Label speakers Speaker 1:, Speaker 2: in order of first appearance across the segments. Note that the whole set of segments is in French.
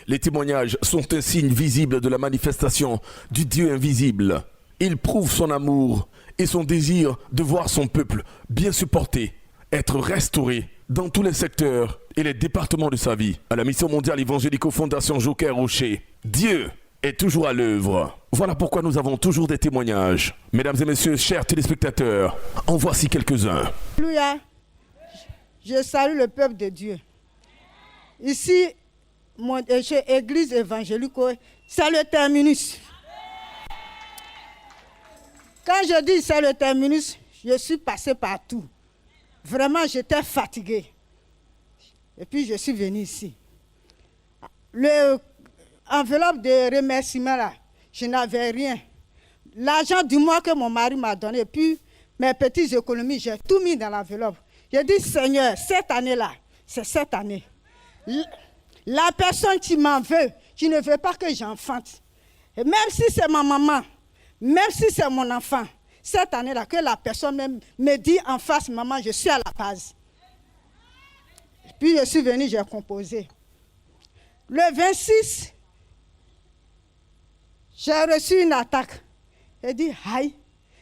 Speaker 1: Les témoignages sont un signe visible de la manifestation du Dieu invisible. Ils prouvent son amour et son désir de voir son peuple bien supporté, être restauré dans tous les secteurs et les départements de sa vie. À la mission mondiale évangélico-fondation Joker Rocher, Dieu est toujours à l'œuvre. Voilà pourquoi nous avons toujours des témoignages. Mesdames et messieurs, chers téléspectateurs, en voici quelques-uns.
Speaker 2: Alléluia. Je salue le peuple de Dieu. Ici, chez Église évangélico, c'est le terminus. Quand je dis c'est le terminus, je suis passé partout. Vraiment, j'étais fatigué. Et puis, je suis venu ici. L'enveloppe de remerciements, là, je n'avais rien. L'argent du mois que mon mari m'a donné, et puis mes petites économies, j'ai tout mis dans l'enveloppe. J'ai dit, Seigneur, cette année-là, c'est cette année. La personne qui m'en veut, qui ne veut pas que j'enfante, et même si c'est ma maman, même si c'est mon enfant, cette année-là, que la personne même me dit en face, maman, je suis à la base. Et puis je suis venu, j'ai composé. Le 26, j'ai reçu une attaque. J'ai dit, aïe,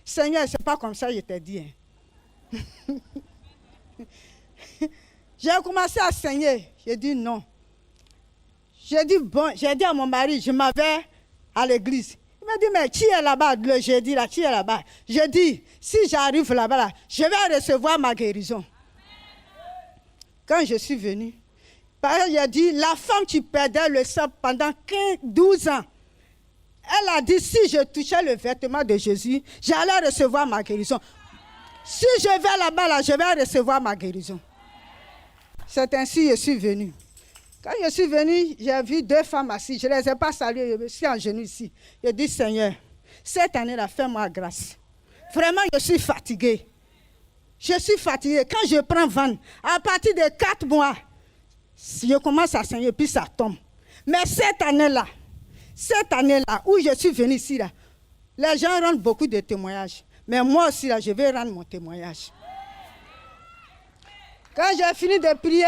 Speaker 2: Seigneur, c'est pas comme ça, je t'ai dit. Hein. J'ai commencé à saigner. J'ai dit non. J'ai dit à mon mari, je m'en vais à l'église. Il m'a dit, mais qui est là-bas le jeudi là, qui est là-bas? Je dis, si j'arrive là-bas, là, je vais recevoir ma guérison. Quand je suis venue, il a dit, la femme qui perdait le sang pendant 12 ans, elle a dit, si je touchais le vêtement de Jésus, j'allais recevoir ma guérison. Si je vais là-bas, là, je vais recevoir ma guérison. C'est ainsi que je suis venue. Quand je suis venue, j'ai vu 2 femmes assises. Je ne les ai pas saluées, je suis en genoux ici. J'ai dit, Seigneur, cette année-là, fais-moi grâce. Vraiment, je suis fatiguée. Je suis fatiguée. Quand je prends vent, à partir de 4 mois, je commence à saigner, puis ça tombe. Mais cette année-là, où je suis venue ici, là, les gens rendent beaucoup de témoignages. Mais moi aussi, là, je vais rendre mon témoignage. Quand j'ai fini de prier,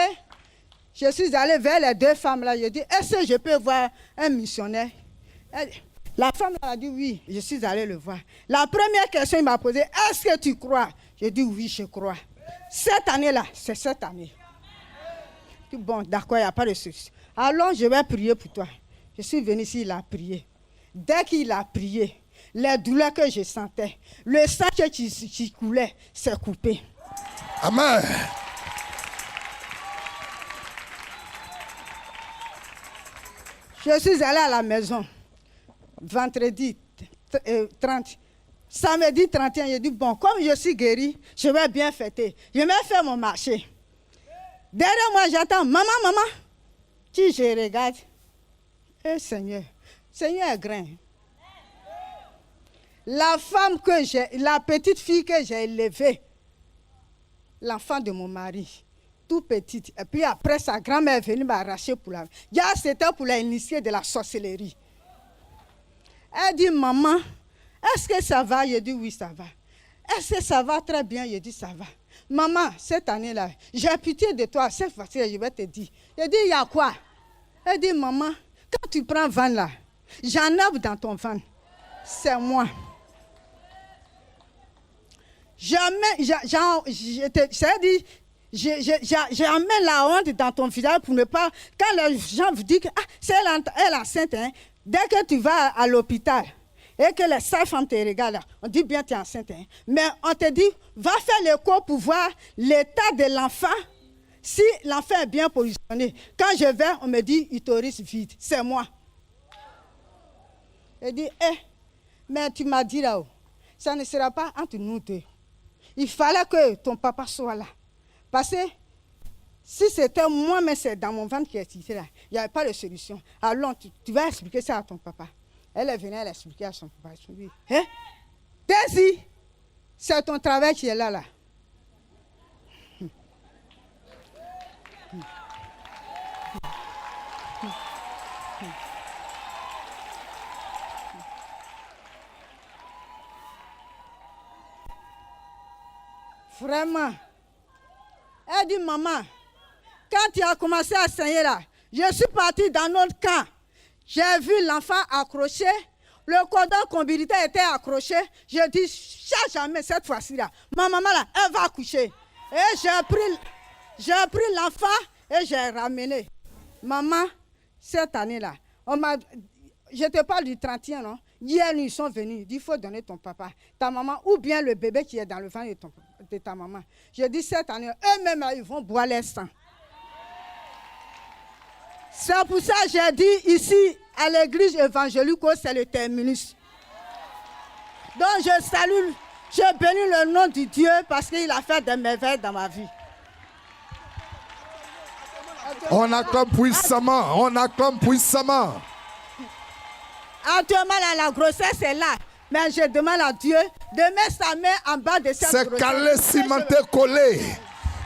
Speaker 2: je suis allée vers les 2 femmes là. Je dis, est-ce que je peux voir un missionnaire? La femme là, a dit oui, je suis allée le voir. La première question, il m'a posé, est-ce que tu crois? J'ai dit oui, je crois. Cette année-là, c'est cette année. Je dis, bon, d'accord, il n'y a pas de souci. Alors, je vais prier pour toi. Je suis venue ici, il a prié. Dès qu'il a prié, les douleurs que je sentais, le sang qui coulait, s'est coupé.
Speaker 3: Amen.
Speaker 2: Je suis allée à la maison, vendredi 30. Samedi 31, j'ai dit, bon, comme je suis guérie, je vais bien fêter. Je vais faire mon marché. Derrière moi, j'attends, maman. Qui je regarde? Eh Seigneur est grand. La petite fille que j'ai élevée, l'enfant de mon mari, tout petite. Et puis après, sa grand-mère est venue m'arracher pour la... C'était pour l'initier de la sorcellerie. Elle dit, maman, est-ce que ça va? Je dis, oui, ça va. Est-ce que ça va très bien? Je dis, ça va. Maman, cette année-là, j'ai pitié de toi. Cette fois-ci, je vais te dire. Je dis, il y a quoi? Elle dit, maman, quand tu prends vent là, j'enlève dans ton vent. C'est moi. J'emmène la honte dans ton visage pour ne pas... Quand les gens vous disent que c'est elle enceinte, hein, dès que tu vas à l'hôpital et que les sages-femmes te regardent, on dit bien tu es enceinte. Hein, mais on te dit, va faire l'écho pour voir l'état de l'enfant, si l'enfant est bien positionné. Quand je vais, on me dit, utérus vide, c'est moi. Elle dit, mais tu m'as dit là-haut, ça ne sera pas entre nous deux. Il fallait que ton papa soit là. Parce que si c'était moi, mais c'est dans mon ventre qui était là, il n'y avait pas de solution. Alors tu vas expliquer ça à ton papa. Elle est venue, elle a expliqué à son papa. Je lui ai dit, Daisy, c'est ton travail qui est là. Vraiment. Elle dit, maman, quand tu as commencé à saigner là, Je suis partie dans notre camp. J'ai vu l'enfant accroché. Le cordon ombilical était accroché. Je dis, jamais cette fois-ci-là. Ma maman, là, elle va accoucher. Et j'ai pris l'enfant et j'ai ramené. Maman, cette année-là, je te parle du 31, non? Hier, ils sont venus. Il faut donner ton papa, ta maman, ou bien le bébé qui est dans le ventre de ta maman. Je dis, cette année, eux-mêmes, ils vont boire leur sang. C'est pour ça que j'ai dit ici, à l'église évangélique, c'est le terminus. Donc je salue, je bénis le nom de Dieu parce qu'il a fait des merveilles dans ma vie.
Speaker 3: On acclame puissamment, on acclame puissamment.
Speaker 2: Actuellement, la grossesse est là. Mais je demande à Dieu de mettre sa main en bas de cette grossesse.
Speaker 3: C'est calé, cimenté, collé.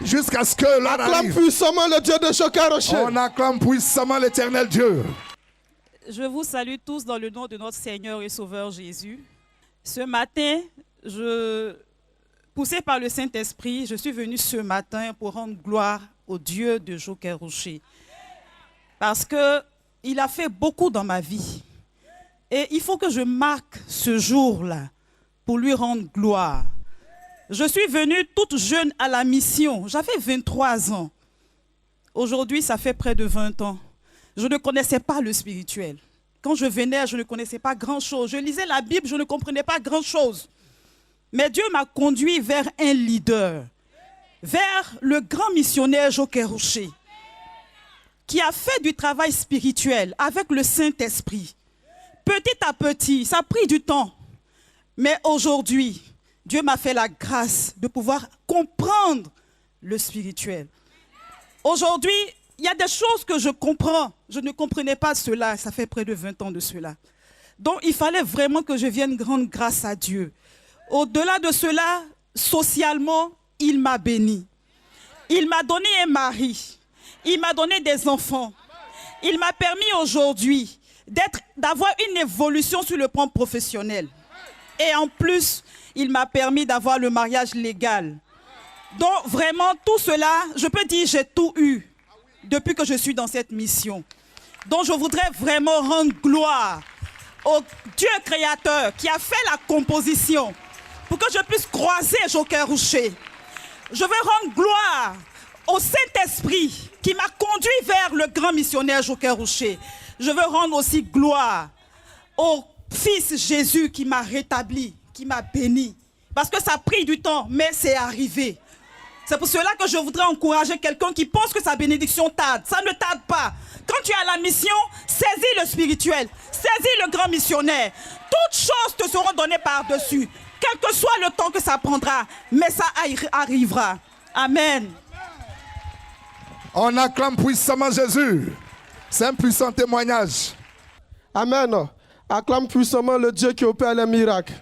Speaker 3: Jusqu'à ce que l'on
Speaker 4: acclame
Speaker 3: arrive.
Speaker 4: Puissamment le Dieu de Choka-Rocher.
Speaker 3: On acclame puissamment l'Éternel Dieu.
Speaker 5: Je vous salue tous dans le nom de notre Seigneur et Sauveur Jésus. Ce matin, poussé par le Saint-Esprit, je suis venu ce matin pour rendre gloire au Dieu de Choka-Rocher. Parce qu'il a fait beaucoup dans ma vie. Et il faut que je marque ce jour-là pour lui rendre gloire. Je suis venue toute jeune à la mission. J'avais 23 ans. Aujourd'hui, ça fait près de 20 ans. Je ne connaissais pas le spirituel. Quand je venais, je ne connaissais pas grand-chose. Je lisais la Bible, je ne comprenais pas grand-chose. Mais Dieu m'a conduit vers un leader, vers le grand missionnaire Choka-Rocher, qui a fait du travail spirituel avec le Saint-Esprit. Petit à petit, ça a pris du temps. Mais aujourd'hui, Dieu m'a fait la grâce de pouvoir comprendre le spirituel. Aujourd'hui, il y a des choses que je comprends. Je ne comprenais pas cela. Ça fait près de 20 ans de cela. Donc, il fallait vraiment que je vienne rendre grâce à Dieu. Au-delà de cela, socialement, il m'a béni. Il m'a donné un mari. Il m'a donné des enfants. Il m'a permis aujourd'hui d'avoir une évolution sur le plan professionnel. Et en plus, il m'a permis d'avoir le mariage légal. Donc vraiment, tout cela, je peux dire, j'ai tout eu depuis que je suis dans cette mission. Donc je voudrais vraiment rendre gloire au Dieu créateur qui a fait la composition pour que je puisse croiser Choka-Rocher. Je veux rendre gloire au Saint-Esprit qui m'a conduit vers le grand missionnaire Choka-Rocher. Je veux rendre aussi gloire au Fils Jésus qui m'a rétabli, qui m'a béni. Parce que ça a pris du temps, mais c'est arrivé. C'est pour cela que je voudrais encourager quelqu'un qui pense que sa bénédiction tarde. Ça ne tarde pas. Quand tu es à la mission, saisis le spirituel, saisis le grand missionnaire. Toutes choses te seront données par-dessus, quel que soit le temps que ça prendra, mais ça arrivera. Amen.
Speaker 3: On acclame puissamment Jésus. C'est un puissant témoignage.
Speaker 4: Amen. Acclame puissamment le Dieu qui opère les miracles.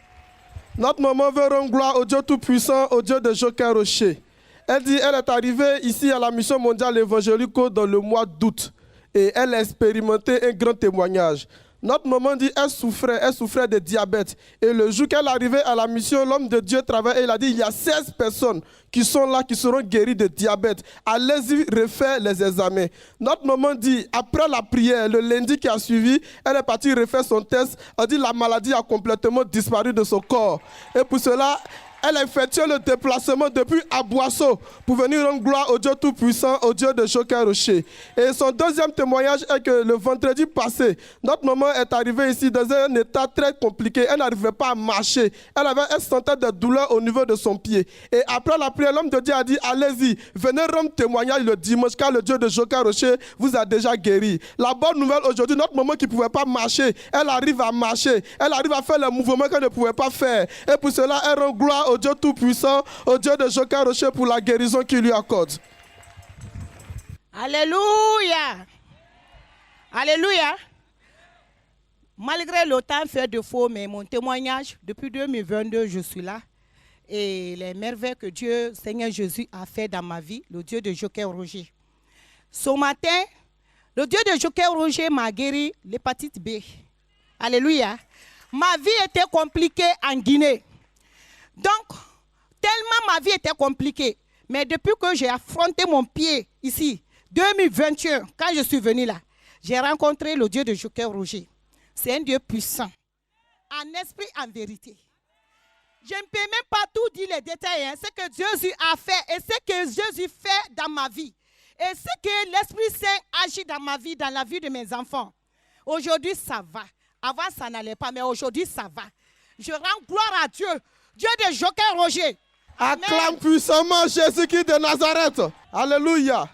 Speaker 4: Notre maman veut rendre gloire au Dieu Tout-Puissant, au Dieu de Choka-Rocher. Elle dit qu'elle est arrivée ici à la mission mondiale évangélique dans le mois d'août. Et elle a expérimenté un grand témoignage. Notre maman dit qu'elle souffrait de diabète. Et le jour qu'elle est arrivée à la mission, l'homme de Dieu travaille et il a dit il y a 16 personnes qui sont là, qui seront guéries de diabète. Allez-y refaire les examens. Notre maman dit, après la prière, le lundi qui a suivi, elle est partie refaire son test. Elle dit la maladie a complètement disparu de son corps. Et pour cela, elle a effectué le déplacement depuis Aboisseau pour venir rendre gloire au Dieu Tout-Puissant, au Dieu de Choka-Rocher. Et son deuxième témoignage est que le vendredi passé, notre maman est arrivée ici dans un état très compliqué. Elle n'arrivait pas à marcher. Elle sentait des douleurs au niveau de son pied. Et après la prière, l'homme de Dieu a dit, allez-y, venez rendre témoignage le dimanche, car le Dieu de Choka-Rocher vous a déjà guéri. La bonne nouvelle aujourd'hui, notre maman qui ne pouvait pas marcher, elle arrive à marcher. Elle arrive à faire les mouvements qu'elle ne pouvait pas faire. Et pour cela, elle rend gloire au Dieu Tout-Puissant, au Dieu de Choka-Rocher pour la guérison qu'il lui accorde.
Speaker 6: Alléluia. Alléluia. Malgré le temps fait de faux, mais mon témoignage, depuis 2022, je suis là. Et les merveilles que Dieu, Seigneur Jésus, a fait dans ma vie, le Dieu de Choka-Rocher. Ce matin, le Dieu de Choka-Rocher m'a guéri l'hépatite B. Alléluia. Ma vie était compliquée en Guinée. Donc, tellement ma vie était compliquée. Mais depuis que j'ai affronté mon pied ici, 2021, quand je suis venu là, j'ai rencontré le Dieu de Joker Roger. C'est un Dieu puissant, en esprit, en vérité. Je ne peux même pas tout dire les détails, hein, ce que Jésus a fait et ce que Jésus fait dans ma vie. Et ce que l'Esprit Saint agit dans ma vie, dans la vie de mes enfants. Aujourd'hui, ça va. Avant, ça n'allait pas, mais aujourd'hui, ça va. Je rends gloire à Dieu, Dieu de Joker Roger.
Speaker 4: Acclame puissamment Jésus-Christ de Nazareth. Alléluia.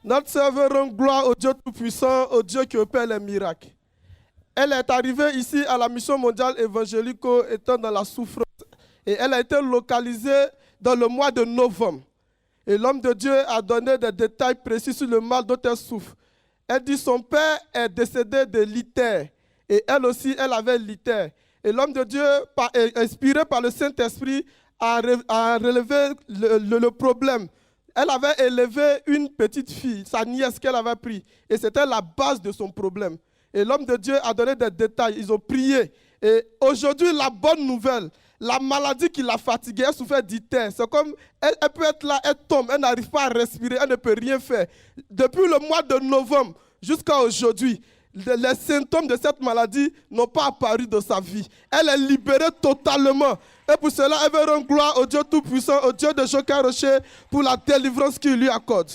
Speaker 4: Notre sœur veut rendre gloire au Dieu Tout-Puissant, au Dieu qui opère les miracles. Elle est arrivée ici à la mission mondiale évangélico étant dans la souffrance. Et elle a été localisée dans le mois de novembre. Et l'homme de Dieu a donné des détails précis sur le mal dont elle souffre. Elle dit que son père est décédé de l'ITER. Et elle aussi, elle avait l'ITER. Et l'homme de Dieu, inspiré par le Saint-Esprit, a relevé le problème. Elle avait élevé une petite fille, sa nièce qu'elle avait prise. Et c'était la base de son problème. Et l'homme de Dieu a donné des détails. Ils ont prié. Et aujourd'hui, la bonne nouvelle, la maladie qui l'a fatiguée, elle souffrait d'ITER. C'est comme, elle peut être là, elle tombe, elle n'arrive pas à respirer, elle ne peut rien faire. Depuis le mois de novembre jusqu'à aujourd'hui, les symptômes de cette maladie n'ont pas apparu dans sa vie. Elle est libérée totalement. Et pour cela, elle veut rendre gloire au Dieu Tout-Puissant, au Dieu de Joker Rocher, pour la délivrance qu'il lui accorde.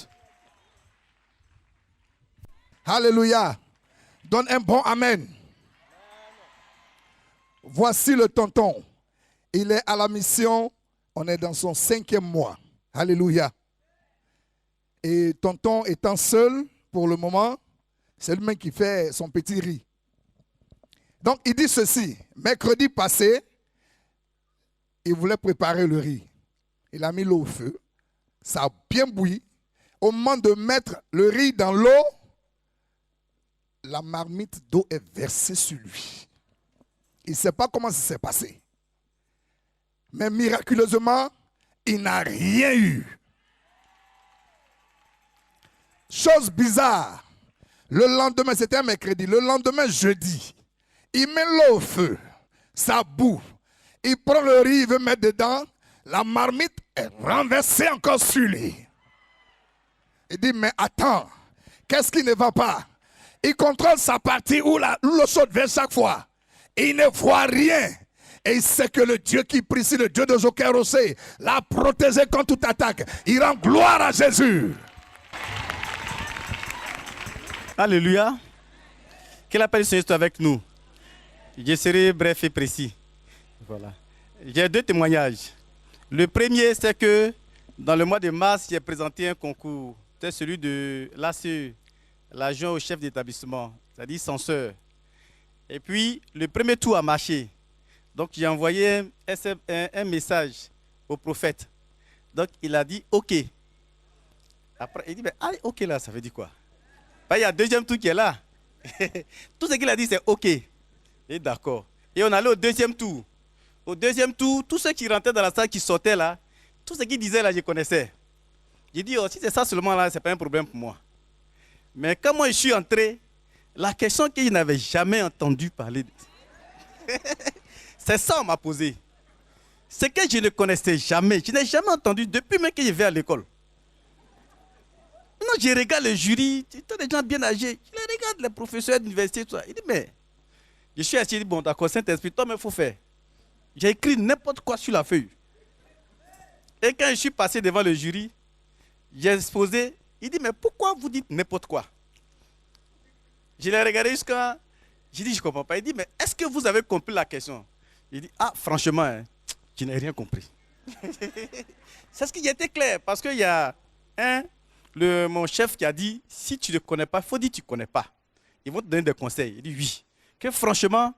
Speaker 3: Alléluia. Donne un bon amen. Voici le tonton. Il est à la mission. On est dans son 5e mois. Alléluia. Et tonton étant seul pour le moment, c'est lui-même qui fait son petit riz. Donc il dit ceci. Mercredi passé, il voulait préparer le riz. Il a mis l'eau au feu. Ça a bien bouilli. Au moment de mettre le riz dans l'eau, la marmite d'eau est versée sur lui. Il ne sait pas comment ça s'est passé. Mais miraculeusement, il n'a rien eu. Chose bizarre. Le lendemain, c'était un mercredi. Le lendemain, jeudi, il met l'eau au feu. Ça boue. Il prend le riz, il veut mettre dedans. La marmite est renversée encore sur lui. Il dit, mais attends, qu'est-ce qui ne va pas? Il contrôle sa partie où l'eau saute vers chaque fois. Et il ne voit rien. Et il sait que le Dieu qui prie, le Dieu de Joker Rocher, l'a protégé contre toute attaque. Il rend gloire à Jésus.
Speaker 7: Alléluia. Que la paix du Seigneur soit avec nous. Je serai bref et précis. Voilà. J'ai 2 témoignages. Le premier, c'est que dans le mois de mars, j'ai présenté un concours. C'est celui de l'ACE, l'adjoint au chef d'établissement, c'est-à-dire censeur. Et puis, le premier tour a marché. Donc, j'ai envoyé un message au prophète. Donc, il a dit OK. Après, il dit, mais OK là, ça veut dire quoi? Il y a un 2e tour qui est là. Tout ce qu'il a dit, c'est OK. Et d'accord. Et on allait au 2e tour. Au 2e tour, tous ceux qui rentraient dans la salle, qui sortaient là, tout ce qu'ils disaient là, je connaissais. J'ai dit, oh, si c'est ça seulement là, ce n'est pas un problème pour moi. Mais quand moi je suis entré, la question que je n'avais jamais entendu parler, c'est ça qu'on m'a posé. C'est que je ne connaissais jamais. Je n'ai jamais entendu depuis même que je vais à l'école. Non, je regarde le jury, tous les gens bien âgés. Je regarde les professeurs d'université, tout ça. Il dit, mais je suis assis, il dit, bon, d'accord, Saint-Esprit, toi, mais il faut faire. J'ai écrit n'importe quoi sur la feuille. Et quand je suis passé devant le jury, j'ai exposé. Il dit, mais pourquoi vous dites n'importe quoi? Je l'ai regardé jusqu'à... J'ai dit, je ne comprends pas. Il dit, mais est-ce que vous avez compris la question? Il dit, ah, franchement, hein, je n'ai rien compris. C'est ce qui était clair, parce qu'il y a mon chef qui a dit, si tu ne connais pas, il faut dire que tu ne connais pas. Ils vont te donner des conseils. Il dit, oui. Que franchement,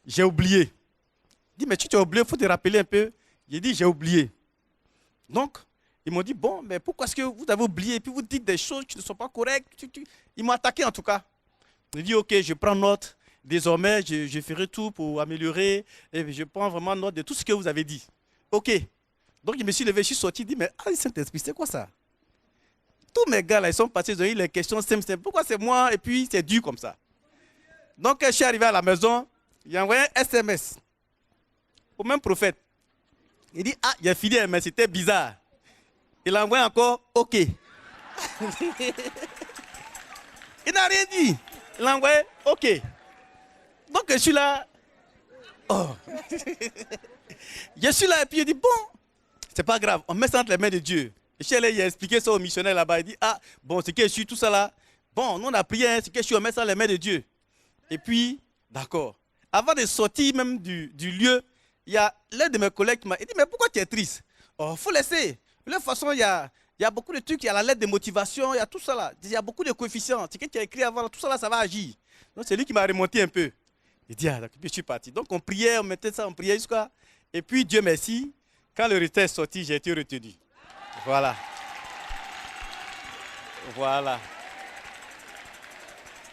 Speaker 7: j'ai oublié. Il dit, mais tu t'es oublié, il faut te rappeler un peu. J'ai dit, j'ai oublié. Donc, ils m'ont dit, bon, mais pourquoi est-ce que vous avez oublié? Et puis vous dites des choses qui ne sont pas correctes. Ils m'ont attaqué en tout cas. J'ai dit, ok, je prends note. Désormais, je ferai tout pour améliorer. Et je prends vraiment note de tout ce que vous avez dit. Ok. Donc, je me suis levé, je suis sorti, je dis, mais Saint-Esprit, c'est quoi ça? Tous mes gars là, ils sont passés, ils ont eu les questions simples. Pourquoi c'est moi? Et puis, c'est dur comme ça. Donc, quand je suis arrivé à la maison, j'ai envoyé un SMS au même prophète. Il dit, j'ai fini, mais c'était bizarre. Il a envoyé encore OK. Il n'a rien dit. Il l'a envoyé, ok. Donc je suis là. Oh. Je suis là et puis il dit, bon, c'est pas grave, on met ça entre les mains de Dieu. Et chez lui, il a expliqué ça au missionnaire là-bas. Il dit, ah, bon, c'est que je suis tout ça là. Bon, nous on a prié, hein, c'est que je suis, on met ça dans les mains de Dieu. Et puis, d'accord. Avant de sortir même du lieu, il y a l'un de mes collègues qui m'a dit, mais pourquoi tu es triste? Oh, faut laisser. De toute façon, il y a beaucoup de trucs, il y a la lettre de motivation, il y a tout ça là. Il y a beaucoup de coefficients. C'est que tu as écrit avant, tout ça là, ça va agir. Donc c'est lui qui m'a remonté un peu. Il dit, ah, d'accord, puis je suis parti. Donc on priait, on mettait ça, on priait jusqu'à. Et puis Dieu merci, quand le résultat est sorti, j'ai été retenu. Voilà. Voilà.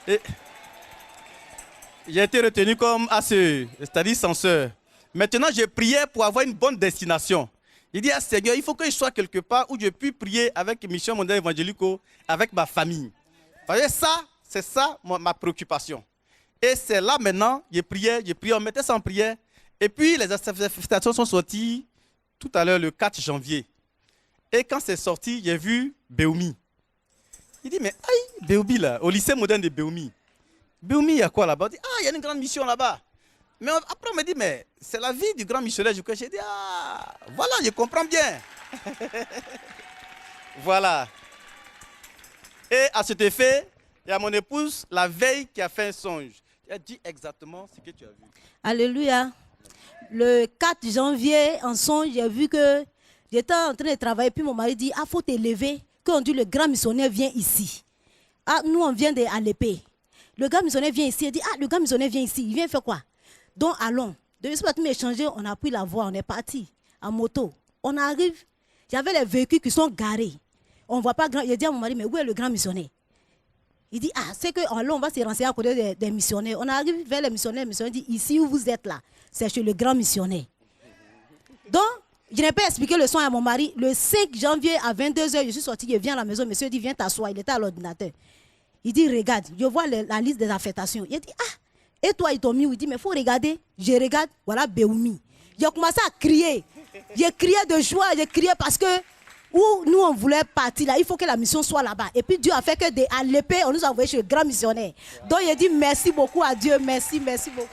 Speaker 7: Et j'ai été retenu comme c'est-à-dire censeur. Maintenant, je priais pour avoir une bonne destination. Il dit, ah Seigneur, il faut que je sois quelque part où je puisse prier avec Mission Mondiale Évangélico, avec ma famille. Parce que ça, c'est ça ma préoccupation. Et c'est là maintenant, je priais, on mettait ça en prière. Et puis les attestations sont sorties tout à l'heure, le 4 janvier. Et quand c'est sorti, j'ai vu Béoumi. Il dit, mais aïe, Béoumi là, au lycée moderne de Béoumi. Béoumi, il y a quoi là-bas? Ah, il y a une grande mission là-bas. Mais après, on me dit, mais c'est la vie du grand missionnaire. J'ai dit, ah, voilà, je comprends bien. Voilà. Et à cet effet, il y a mon épouse, la veille, qui a fait un songe. Elle a dit exactement ce que tu as vu.
Speaker 8: Alléluia. Le 4 janvier, en songe, j'ai vu que j'étais en train de travailler. Puis mon mari dit, ah, faut t'élever. Quand on dit, le grand missionnaire vient ici. Ah, nous, on vient à l'épée. Le grand missionnaire vient ici. Il dit, ah, le grand missionnaire vient ici. Il vient faire quoi? Donc, allons. De ce matin, échangé, on a pris la voie, on est parti en moto. On arrive, il y avait les véhicules qui sont garés. On ne voit pas grand. Il dit à mon mari, mais où est le grand missionnaire? Il dit, ah, c'est que allons, on va se renseigner à côté des missionnaires. On arrive vers les missionnaires dit, ici où vous êtes là, c'est chez le grand missionnaire. Donc, je n'ai pas expliqué le son à mon mari. Le 5 janvier à 22h, je suis sorti, je viens à la maison, monsieur dit, viens t'asseoir, il était à l'ordinateur. Il dit, regarde, je vois la liste des affectations. Il dit, ah, et toi, ils t'ont mis où? Il dit, mais il faut regarder. Je regarde, voilà Béoumi. J'ai commencé à crier. J'ai crié de joie, j'ai crié parce que où nous on voulait partir là, il faut que la mission soit là-bas. Et puis Dieu a fait que à l'épée, on nous a envoyé chez le grand missionnaire. Donc il a dit merci beaucoup à Dieu, merci beaucoup.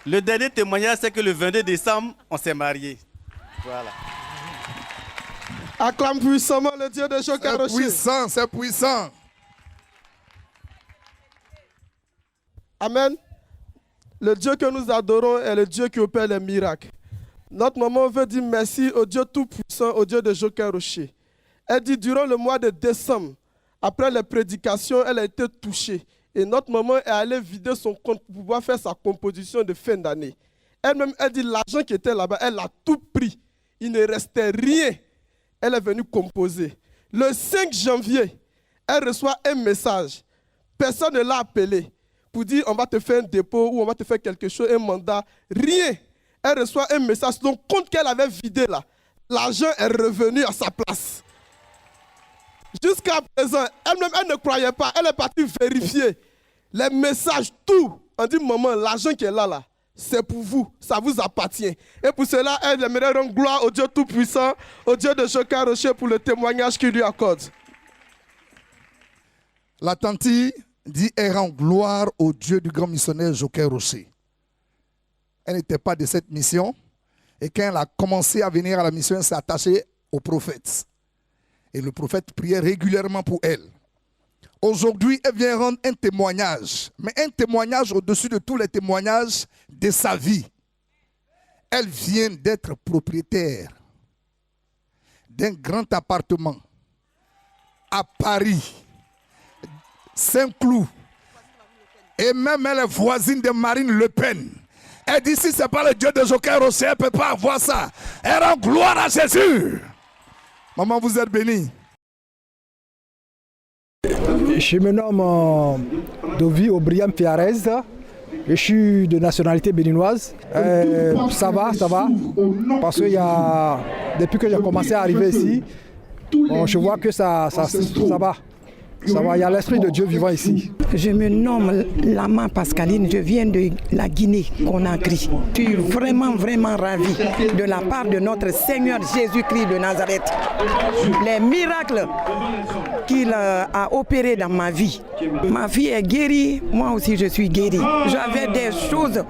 Speaker 7: Le dernier témoignage, c'est que le 22 décembre, on s'est mariés. Voilà.
Speaker 4: Acclame puissamment le Dieu de Joker Rocher.
Speaker 3: C'est puissant, c'est puissant.
Speaker 4: Amen. Le Dieu que nous adorons est le Dieu qui opère les miracles. Notre maman veut dire merci au Dieu tout-puissant, au Dieu de Joker Rocher. Elle dit, durant le mois de décembre, après les prédications, elle a été touchée. Et notre maman est allée vider son compte pour pouvoir faire sa composition de fin d'année. Elle-même, elle dit, l'argent qui était là-bas, elle a tout pris. Il ne restait rien. Elle est venue composer. Le 5 janvier, elle reçoit un message. Personne ne l'a appelé pour dire, on va te faire un dépôt ou on va te faire quelque chose, un mandat. Rien. Elle reçoit un message. Donc, compte qu'elle avait vidé là, l'argent est revenu à sa place. Jusqu'à présent, elle-même, elle ne croyait pas. Elle est partie vérifier les messages, tout. On dit, maman, l'argent qui est là, c'est pour vous. Ça vous appartient. Et pour cela, elle aimerait rendre gloire au Dieu Tout-Puissant, au Dieu de Joker Rocher pour le témoignage qu'il lui accorde.
Speaker 3: La tante dit, elle rend gloire au Dieu du grand missionnaire Joker Rocher. Elle n'était pas de cette mission. Et quand elle a commencé à venir à la mission, elle s'est attachée au prophète. Et le prophète priait régulièrement pour elle. Aujourd'hui, elle vient rendre un témoignage. Mais un témoignage au-dessus de tous les témoignages de sa vie. Elle vient d'être propriétaire d'un grand appartement à Paris, Saint-Cloud. Et même elle est voisine de Marine Le Pen. Elle dit, si ce n'est pas le Dieu de Joker Rocher, elle ne peut pas avoir ça. Elle rend gloire à Jésus. Maman, vous êtes bénie.
Speaker 9: Je me nomme Dovi Obriam Fiarez. Je suis de nationalité béninoise. Ça va. Parce que depuis que j'ai commencé à arriver ici, je vois que ça va. Ça va, il y a l'Esprit de Dieu vivant ici.
Speaker 10: Je me nomme Lama Pascaline, je viens de la Guinée-Conakry. Je suis vraiment, vraiment ravie de la part de notre Seigneur Jésus-Christ de Nazareth. Les miracles qu'il a opérés dans ma vie. Ma fille est guérie, moi aussi je suis guérie. J'avais des choses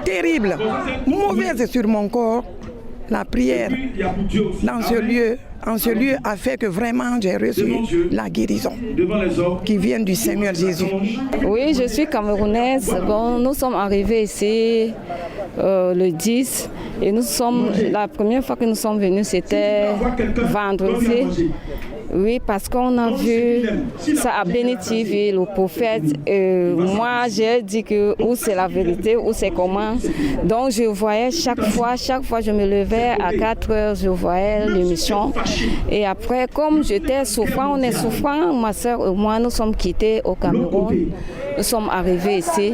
Speaker 10: terribles, mauvaises sur mon corps. La prière dans ce lieu a fait que vraiment j'ai reçu la guérison qui vient du Seigneur Jésus.
Speaker 11: Oui, je suis camerounaise. Bon, nous sommes arrivés ici le 10 et la première fois que nous sommes venus, c'était vendredi. Oui, parce qu'on a vu ça à Béni TV, le prophète. Moi, j'ai dit que où c'est la vérité, où c'est comment. Donc, je voyais chaque fois, je me levais à 4 heures, je voyais l'émission. Et après, comme j'étais souffrant, on est souffrant, ma soeur et moi, nous sommes quittés au Cameroun. Nous sommes arrivés ici.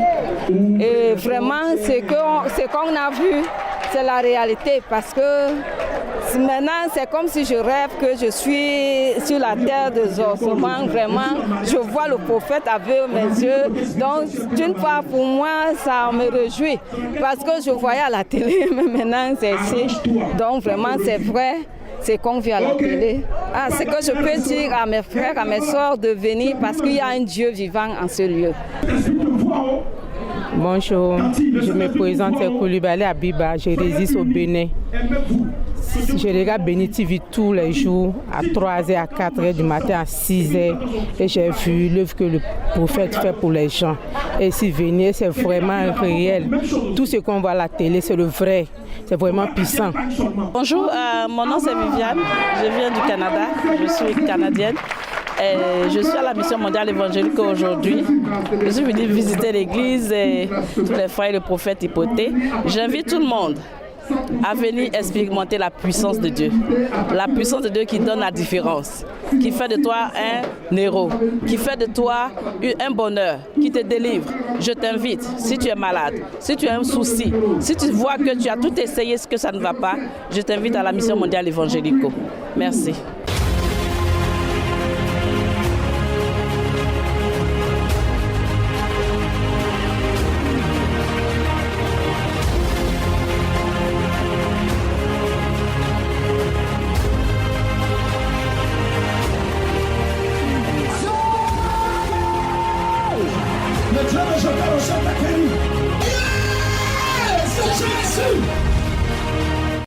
Speaker 11: Et vraiment, ce qu'on a vu, c'est la réalité. Parce que maintenant, c'est comme si je rêve que je suis sur la terre des ossements. Vraiment, je vois le prophète avec mes yeux. Donc, d'une part, pour moi, ça me réjouit. Parce que je voyais à la télé, mais maintenant, c'est ici. Donc, vraiment, c'est vrai. C'est qu'on vit à la télé. Ce que je peux dire à mes frères, à mes soeurs de venir parce qu'il y a un Dieu vivant en ce lieu.
Speaker 12: Bonjour, je me présente Koulibaly Abiba, je réside au Bénin. Je regarde Béni TV tous les jours à 3h, à 4h du matin, à 6h et j'ai vu l'œuvre que le prophète fait pour les gens. Et si venir, c'est vraiment réel. Tout ce qu'on voit à la télé, c'est le vrai. C'est vraiment puissant.
Speaker 13: Bonjour, mon nom c'est Viviane, je viens du Canada, je suis canadienne. Et je suis à la mission mondiale évangélique aujourd'hui. Je suis venue visiter l'église et tous les frères et le prophète Hypothée. J'invite tout le monde à venir expérimenter la puissance de Dieu. La puissance de Dieu qui donne la différence, qui fait de toi un héros, qui fait de toi un bonheur, qui te délivre. Je t'invite, si tu es malade, si tu as un souci, si tu vois que tu as tout essayé, ce que ça ne va pas, je t'invite à la mission mondiale évangélique. Merci.